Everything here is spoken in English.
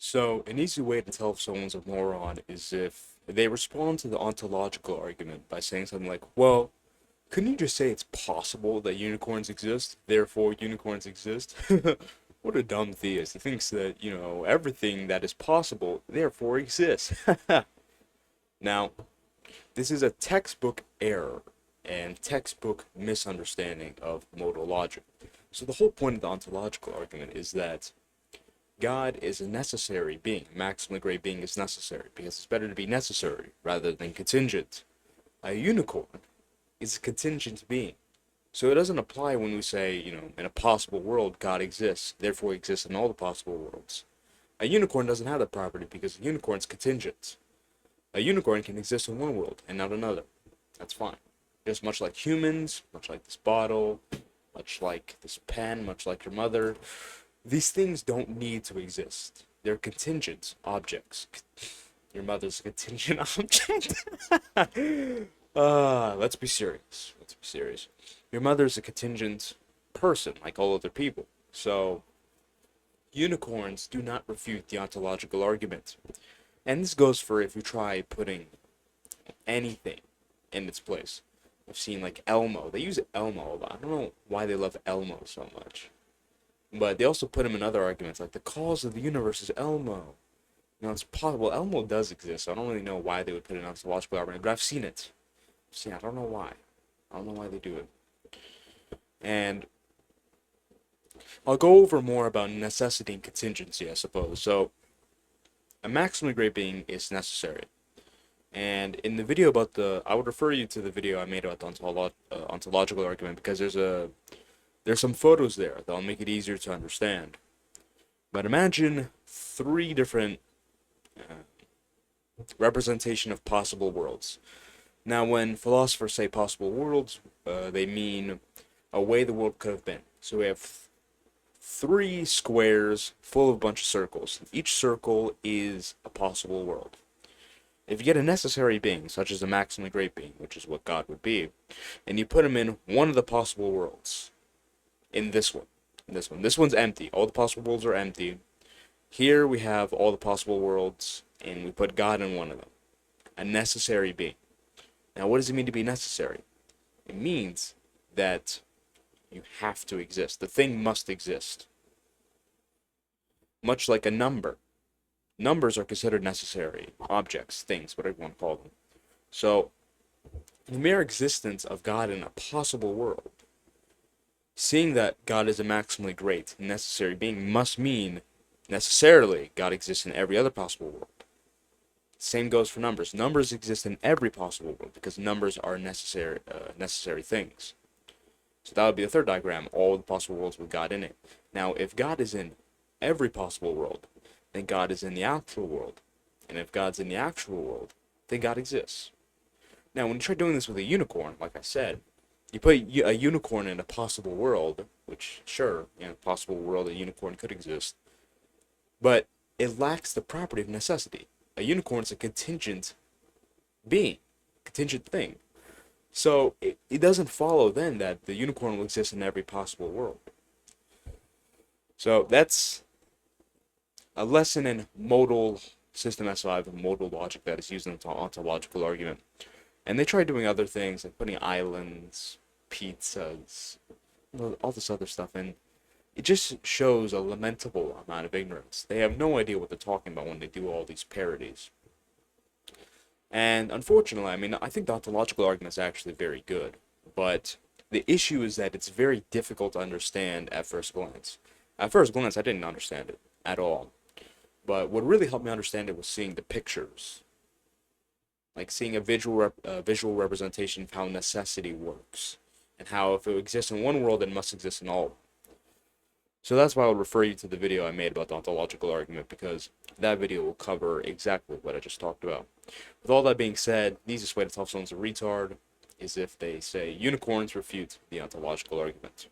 So, an easy way to tell if someone's a moron is if they respond to the ontological argument by saying something like, well, couldn't you just say it's possible that unicorns exist, therefore unicorns exist? What a dumb theist. He thinks that, everything that is possible, therefore exists. Now, this is a textbook error and textbook misunderstanding of modal logic. So the whole point of the ontological argument is that God is a necessary being. A maximally great being is necessary because it's better to be necessary rather than contingent. A unicorn is a contingent being. So it doesn't apply when we say, in a possible world, God exists, therefore he exists in all the possible worlds. A unicorn doesn't have that property because a unicorn's contingent. A unicorn can exist in one world and not another. That's fine. Just much like humans, much like this bottle, much like this pen, much like your mother. These things don't need to exist. They're contingent objects. Your mother's a contingent object? Let's be serious. Let's be serious. Your mother's a contingent person, like all other people. So, unicorns do not refute the ontological argument. And this goes for if you try putting anything in its place. I've seen like Elmo. They use Elmo a lot. I don't know why they love Elmo so much. But they also put him in other arguments, like the cause of the universe is Elmo. It's possible. Elmo does exist, so I don't really know why they would put it in an ontological argument, but I've seen it. I don't know why. I don't know why they do it. And I'll go over more about necessity and contingency, I suppose. So, a maximally great being is necessary. And in the video about I would refer you to the video I made about the ontological argument because there's some photos there that'll make it easier to understand. But imagine three different representation of possible worlds. Now, when philosophers say possible worlds, they mean a way the world could have been. So we have three squares full of a bunch of circles. Each circle is a possible world. If you get a necessary being, such as a maximally great being, which is what God would be, and you put him in one of the possible worlds, in this one, this one's empty. All the possible worlds are empty. Here we have all the possible worlds, and we put God in one of them. A necessary being. Now, what does it mean to be necessary? It means that you have to exist. The thing must exist. Much like a number. Numbers are considered necessary objects, things, whatever you want to call them. So, the mere existence of God in a possible world, seeing that God is a maximally great, necessary being, must mean necessarily God exists in every other possible world. Same goes for numbers. Numbers exist in every possible world because numbers are necessary things. So that would be the third diagram, all the possible worlds with God in it. Now, if God is in every possible world, then God is in the actual world. And if God's in the actual world, then God exists. Now, when you try doing this with a unicorn, like I said, you put a unicorn in a possible world, which, sure, possible world, a unicorn could exist, but it lacks the property of necessity. A unicorn is a contingent being, contingent thing. So it doesn't follow then that the unicorn will exist in every possible world. So that's a lesson in modal system S5, modal logic that is used in the ontological argument. And they try doing other things like putting islands, pizzas, all this other stuff in. It just shows a lamentable amount of ignorance. They have no idea what they're talking about when they do all these parodies. And unfortunately, I think the ontological argument is actually very good. But the issue is that it's very difficult to understand at first glance. At first glance, I didn't understand it at all. But what really helped me understand it was seeing the pictures. Like seeing a visual representation of how necessity works. And how if it exists in one world, it must exist in all. So that's why I would refer you to the video I made about the ontological argument, because that video will cover exactly what I just talked about. With all that being said, the easiest way to tell if someone's a retard is if they say unicorns refute the ontological argument.